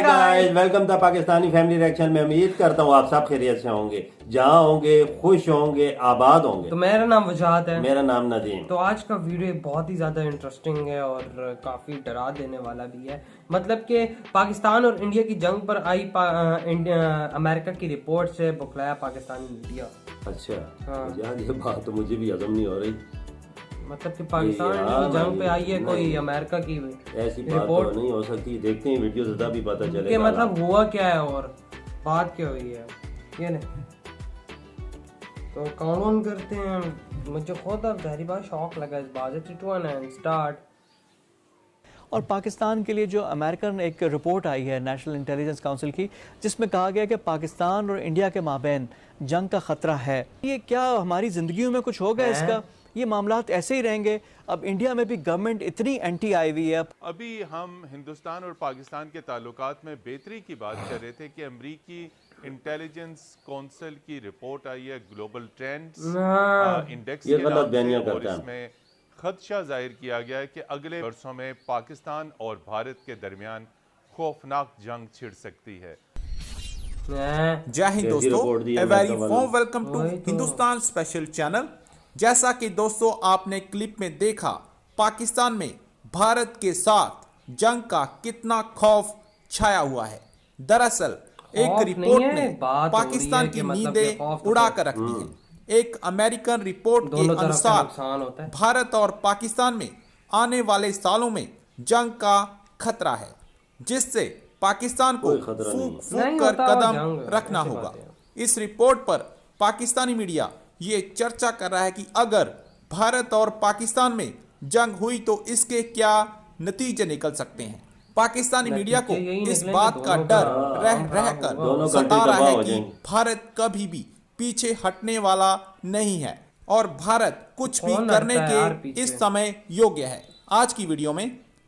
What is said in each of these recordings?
Guys, welcome the Pakistani family reaction में। उम्मीद करता हूँ आप सब खैरियत से होंगे, जहाँ होंगे खुश होंगे, आबाद होंगे। तो मेरा नाम वजाहत है। मेरा नाम नदीम। तो आज का वीडियो बहुत ही ज़्यादा इंटरेस्टिंग है और काफ़ी डरा देने वाला भी है। मतलब कि पाकिस्तान और इंडिया की जंग पर आई अमेरिका की रिपोर्ट से बौखलाया पाकिस्तानी मीडिया। अच्छा हाँ। यार ये बात तो मुझे भी हजम नहीं हो रही। मतलब कि पाकिस्तान की जंग पे आई है कोई अमेरिका की ऐसी बात रिपोर्ट तो नहीं हो सकती। देखते हैं वीडियो ज़्यादा भी पता कि चलेगा मतलब हुआ क्या है और बात क्या हुई है ये नहीं। तो काउंट करते हैं। मुझे खुद अब जहरी बात शौक लगा इस बात से। 3 2 1 एंड स्टार्ट। और पाकिस्तान के लिए जो अमेरिकन एक रिपोर्ट आई है नेशनल इंटेलिजेंस काउंसिल की, जिसमें कहा गया कि पाकिस्तान और इंडिया के माबैन जंग का ख़तरा है। ये क्या हमारी ज़िंदगियों में कुछ होगा इसका? ये मामलात ऐसे ही रहेंगे? अब इंडिया में भी गवर्नमेंट इतनी एंटी आई हुई है। अभी हम हिंदुस्तान और पाकिस्तान के ताल्लुकात में बेहतरी की बात कर रहे थे कि अमरीकी इंटेलिजेंस काउंसिल की रिपोर्ट आई है ग्लोबल ट्रेंड्स इंडेक्स के नाम से, और इसमें खदशा जाहिर किया गया है कि अगले वर्षों में पाकिस्तान और भारत के दरमियान खौफनाक जंग छिड़ सकती है। जय हिंद दोस्तों, a very warm welcome to Hindustan special channel. जैसा कि दोस्तों आपने क्लिप में देखा, पाकिस्तान में भारत के साथ जंग का कितना खौफ छाया हुआ है। दरअसल एक रिपोर्ट ने पाकिस्तान की नींदें उड़ा कर रख दी है। एक अमेरिकन रिपोर्ट के अनुसार भारत और पाकिस्तान में आने वाले सालों में जंग का खतरा है, जिससे पाकिस्तान को फूंक फूंक कर कदम रखना होगा। इस रिपोर्ट पर पाकिस्तानी मीडिया ये चर्चा कर रहा है कि अगर भारत और पाकिस्तान में जंग हुई तो इसके क्या नतीजे निकल सकते हैं। पाकिस्तानी मीडिया को इस बात का डर रह कर सता रहा है कि भारत कभी भी पीछे हटने वाला नहीं है और भारत कुछ भी करने के इस समय योग्य है। आज की वीडियो में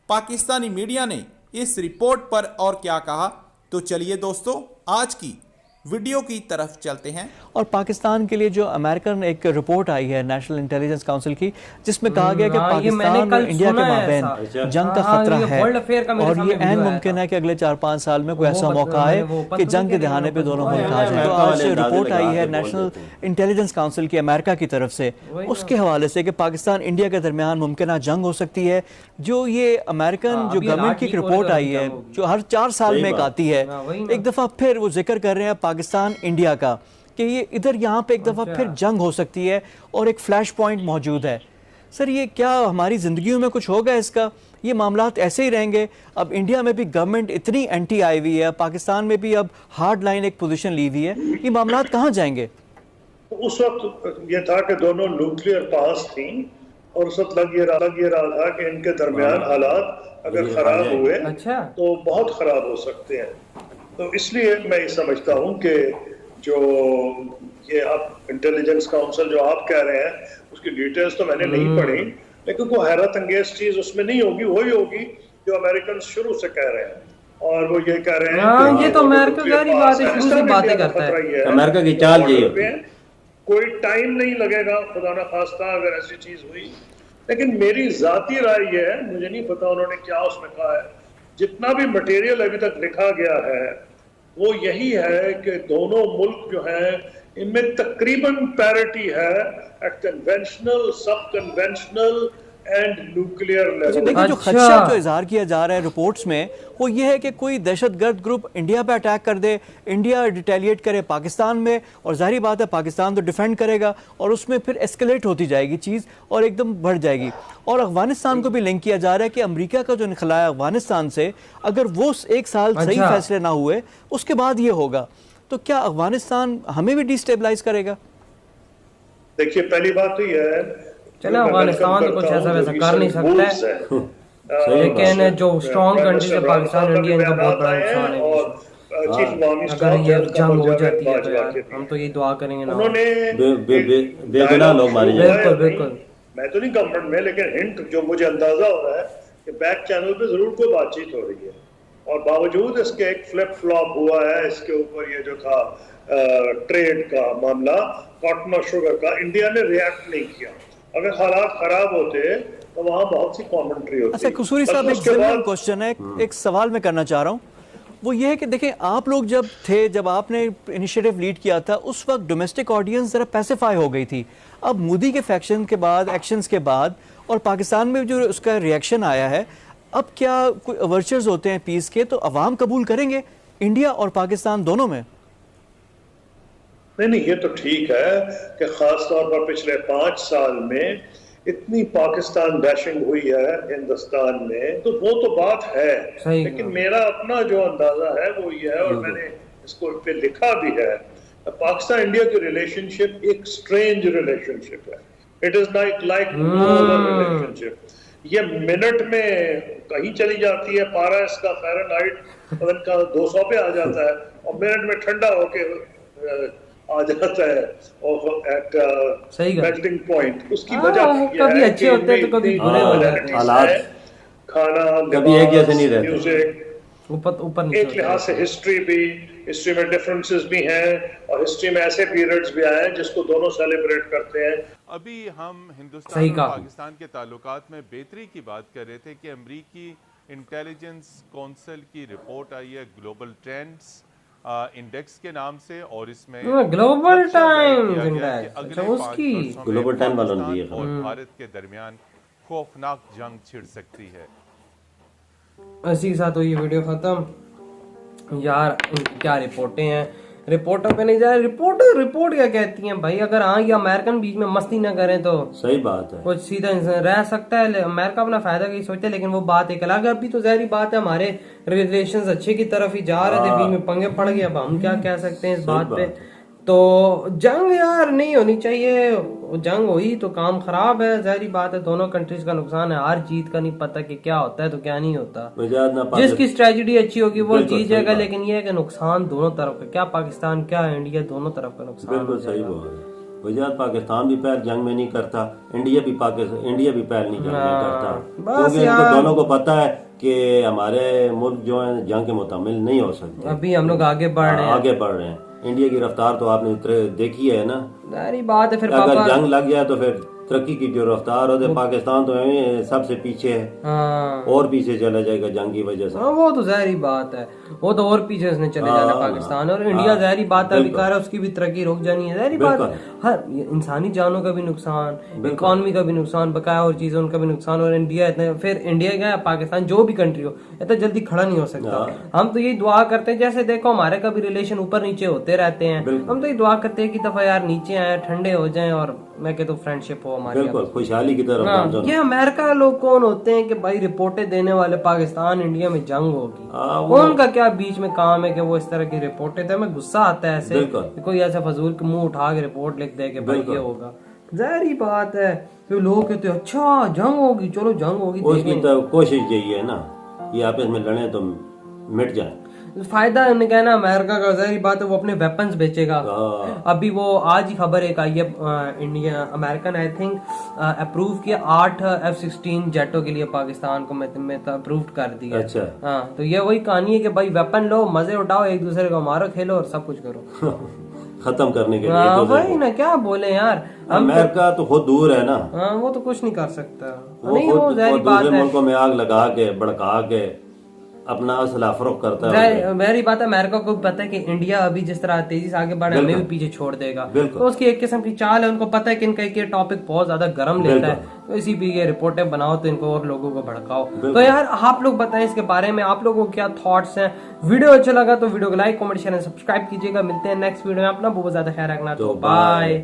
पाकिस्तानी मीडिया ने इस रिपोर्ट पर और क्या कहा, तो चलिए दोस्तों आज की वीडियो की तरफ चलते हैं। और पाकिस्तान के लिए जो अमेरिकन एक रिपोर्ट आई है नेशनल इंटेलिजेंस काउंसिल की, जिसमें कहा गया कि पाकिस्तान और इंडिया के माबैन जंग का खतरा है और ये ऐन मुमकिन है कि अगले 4-5 साल में कोई ऐसा मौका आए कि जंग के दहाने पे दोनों मुल्क आ जाए। तो आज रिपोर्ट आई है नेशनल इंटेलिजेंस काउंसिल की अमेरिका की तरफ से, उसके हवाले से कि पाकिस्तान इंडिया के दरमियान मुमकिन जंग हो सकती है। जो ये अमेरिकन जो गवर्नमेंट की रिपोर्ट आई है, जो हर 4 साल में एक आती है, एक दफ़ा फिर वो जिक्र कर रहे हैं पाकिस्तान इंडिया का कि ये इधर यहाँ पे एक दफ़ा फिर जंग हो सकती है और एक फ्लैश पॉइंट मौजूद है। सर ये क्या हमारी ज़िंदगियों में कुछ होगा इसका? ये मामलात ऐसे ही रहेंगे? अब इंडिया में भी गवर्नमेंट इतनी एंटी आई हुई है, पाकिस्तान में भी अब हार्ड लाइन एक पोजीशन ली हुई है, ये मामलात कहाँ जाएंगे? उस वक्त ये था कि दोनों न्यूक्लियर पास थी और उस वक्त लग ये रहा था कि इनके दरमियान हालात अगर खराब हुए तो बहुत खराब हो सकते हैं। तो इसलिए मैं ये समझता हूँ कि जो ये आप इंटेलिजेंस काउंसिल जो आप कह रहे हैं उसकी डिटेल्स तो मैंने नहीं पढ़ी, लेकिन कोई हैरत अंगेज चीज उसमें नहीं होगी। वही होगी जो अमेरिकन शुरू से कह रहे हैं और वो ये कह रहे हैं ये तो अमेरिका की बात है, शुरू से बातें करता है। अमेरिका की चाल ये कोई टाइम नहीं लगेगा खुदा ना खास्ता अगर ऐसी चीज हुई। लेकिन मेरी जाती राय ये है, मुझे नहीं पता उन्होंने क्या उसमें कहा है, जितना भी मटेरियल अभी तक लिखा गया है वो यही है कि दोनों मुल्क जो हैं इनमें तकरीबन पैरिटी है एट कन्वेंशनल, सब कन्वेंशनल एंड न्यूक्लियर लेवल। देखिए जो खदशा जो इजहार किया जा रहा है रिपोर्ट्स में, वो ये है कि कोई दहशतगर्द ग्रुप इंडिया पे अटैक कर दे, इंडिया रिटेलिएट करे पाकिस्तान में, और जाहिर बात है पाकिस्तान तो डिफेंड करेगा और उसमें फिर एस्केलेट होती जाएगी चीज़ और एकदम बढ़ जाएगी। और अफगानिस्तान को भी लिंक किया जा रहा है कि अमेरिका का जो निकला है अफगानिस्तान से, अगर वो 1 साल सही फैसले ना हुए उसके बाद ये होगा, तो क्या अफगानिस्तान हमें भी डिस्टेबलाइज करेगा? देखिए पहली बात तो यह है, चलो अफगानिस्तान तो कुछ ऐसा वैसा कर नहीं सकता है, लेकिन जो स्ट्रॉन्ग कंट्री है पाकिस्तान इंडिया, इनका बहुत बड़ा नुकसान है। अगर ये जंग हो जाती है तो यार हम तो ये दुआ करेंगे ना बेगुनाह लोग मारे जाएं। बिल्कुल बिल्कुल। मैं तो नहीं गवर्नमेंट में, लेकिन हिंट जो मुझे अंदाजा हो रहा है कि बैक चैनल पे जरूर कोई बातचीत हो रही है और बावजूद इसके एक फ्लिप फ्लॉप हुआ है इसके ऊपर। ये जो था ट्रेड का मामला, कॉटन और शुगर का, इंडिया ने रिएक्ट नहीं किया। अगर हालात खराब होते तो वहाँ बहुत सी कमेंट्री होती। अच्छा कसूरी साहब, एक जनरल क्वेश्चन है, एक सवाल मैं करना चाह रहा हूँ। वो ये है कि देखें, आप लोग जब थे, जब आपने इनिशिएटिव लीड किया था, उस वक्त डोमेस्टिक ऑडियंस ज़रा पैसिफाई हो गई थी। अब मोदी के फैक्शन के बाद, एक्शंस के बाद, और पाकिस्तान में जो उसका रिएक्शन आया है, अब क्या कोई ओवरचर्स होते हैं पीस के, तो अवाम कबूल करेंगे इंडिया और पाकिस्तान दोनों में? नहीं, ये तो ठीक है कि खास तौर पर पिछले 5 साल में इतनी पाकिस्तान बैशिंग हुई है हिंदुस्तान में, तो वो तो बात है, लेकिन मेरा अपना जो अंदाजा है वो ये है, और मैंने इसको पे लिखा भी है, पाकिस्तान इंडिया की रिलेशनशिप एक स्ट्रेंज रिलेशनशिप है। It is like no other relationship. ये मिनट में कहीं चली जाती है, पारा इसका फ़ारेनहाइट का 200 पे आ जाता है, और मिनट में ठंडा होके आ जाता है और एट मेल्टिंग पॉइंट। उसकी वजह कभी अच्छे होते हैं तो कभी बुरे हो जाते हैं। हालात, खाना, कभी एक जैसे नहीं रहते, म्यूजिक, ऊपर एक लिहाज से हिस्ट्री में डिफरेंसेस भी हैं, और हिस्ट्री में ऐसे पीरियड्स भी आए हैं जिसको दोनों सेलिब्रेट करते हैं। अभी हम हिंदुस्तान और पाकिस्तान के ताल्लुकात में बेहतरी की बात कर रहे थे कि अमरीकी इंटेलिजेंस काउंसिल की रिपोर्ट आई है ग्लोबल ट्रेंड्स इंडेक्स के नाम से, और इसमें ग्लोबल टाइम्स इंडेक्स, उसकी ग्लोबल टाइम वालों ने दिया और भारत के दरमियान खौफनाक जंग छिड़ सकती है। इसी के साथ ये वीडियो खत्म। यार क्या रिपोर्टें हैं, रिपोर्टों पे नहीं जाए, रिपोर्ट क्या कहती हैं भाई? अगर हाँ, ये अमेरिकन बीच में मस्ती ना करें तो सही बात है, कुछ सीधा इंसान रह सकता है। अमेरिका अपना फायदा की सोचते, लेकिन वो बात एक अलग है। अभी तो ज़ाहिर बात है हमारे रिलेशंस अच्छे की तरफ ही जा रहे थे, बीच में पंगे पड़ गए। अब हम क्या कह सकते हैं इस बात पे? तो जंग यार नहीं होनी चाहिए, जंग हुई तो काम खराब है, ज़ाहिर बात है दोनों कंट्रीज का नुकसान है। हार जीत का नहीं पता कि क्या होता है तो क्या नहीं होता। जिसकी स्ट्रेटजी अच्छी होगी वो जीत जाएगा, लेकिन ये है कि नुकसान दोनों तरफ का, क्या पाकिस्तान क्या इंडिया, दोनों तरफ का नुकसान। बिल्कुल सही बोल रहे। पाकिस्तान भी पैर जंग में नहीं करता, इंडिया भी पैर नहीं जंग में करता, क्योंकि इनको दोनों को पता है कि हमारे मुल्क जो है जंग के मुताबिक नहीं हो सकते। अभी हम लोग आगे बढ़ रहे हैं। इंडिया की रफ्तार तो आपने देखी है ना, सारी बात है। फिर अगर जंग लग गया तो फिर तरक्की की जो रफ्तार होती है, पाकिस्तान तो सबसे पीछे है, और पीछे चला जाएगा जंग की वजह से। वो तो ज़ाहिर बात है, वो तो और पीछे उसने चले जाना पाकिस्तान, और इंडिया ज़ाहिर बात है अभी कर रहा है, उसकी भी तरक्की रुक जानी है। ज़ाहिर बात है, हर इंसानी जानों का भी नुकसान, इकॉनमी का भी नुकसान, बकाया और चीज़ों का भी नुकसान। और इंडिया फिर इंडिया क्या, पाकिस्तान जो भी कंट्री हो, इतना जल्दी खड़ा नहीं हो सकता। हम तो यही दुआ करते हैं, जैसे देखो हमारे कभी रिलेशन ऊपर नीचे होते रहते हैं, हम तो ये दुआ करते हैं कि दफा यार नीचे आए, ठंडे हो जाएं, और मैं कहता हूँ फ्रेंडशिप हो हमारी, बिल्कुल खुशहाली की तरफ। ये अमेरिका लोग कौन होते हैं कि भाई रिपोर्टें देने वाले, पाकिस्तान इंडिया में जंग होगी, उनका क्या बीच में काम है कि वो इस तरह की रिपोर्टें दें? हमें गुस्सा आता है ऐसे, कोई ऐसा फजूल के मुंह उठा के रिपोर्ट लिख दे के भाई ये होगा। जाहिर बात है कि लोग कहते हैं अच्छा जंग होगी, चलो जंग होगी, उसकी तो कोशिश यही है ना, ये आपस में लड़े तो मिट जाए। फायदा उन्हें कहना अमेरिका का, ज़ाहिर बात है वो अपने वेपन्स बेचेगा। अभी वो आज ही खबर एक आई है, India American I think approve किया 8 F-16 जेटों के लिए पाकिस्तान को में अप्रूव कर दिया। अच्छा, हाँ, तो ये वही कहानी है कि भाई वेपन लो, मजे उठाओ, एक दूसरे को मारो, खेलो और सब कुछ करो खत्म करने के लिए। वही ना, क्या बोले यार, अमेरिका तो खुद दूर है ना, वो तो कुछ नहीं कर सकता। नहीं, वो ज़ाहिर बात है मुल्कों में आग लगा के भड़का के अपना असला फरोख्त करता है। मेरी बात है, अमेरिका को पता है कि इंडिया अभी जिस तरह तेजी से आगे बढ़ रहा है, हमें भी पीछे छोड़ देगा, तो उसकी एक किस्म की चाल है। उनको पता है कि इनका ये टॉपिक बहुत ज्यादा गर्म लेता है, तो इसी भी ये रिपोर्टें बनाओ तो इनको और लोगों को भड़काओ। तो यार आप लोग बताएं इसके बारे में, आप लोगों को क्या थॉट्स हैं? वीडियो अच्छा लगा तो वीडियो को लाइक, कमेंट, शेयर, सब्सक्राइब कीजिएगा। मिलते हैं नेक्स्ट वीडियो में, अपना बहुत ज्यादा ख्याल रखना, तो बाय।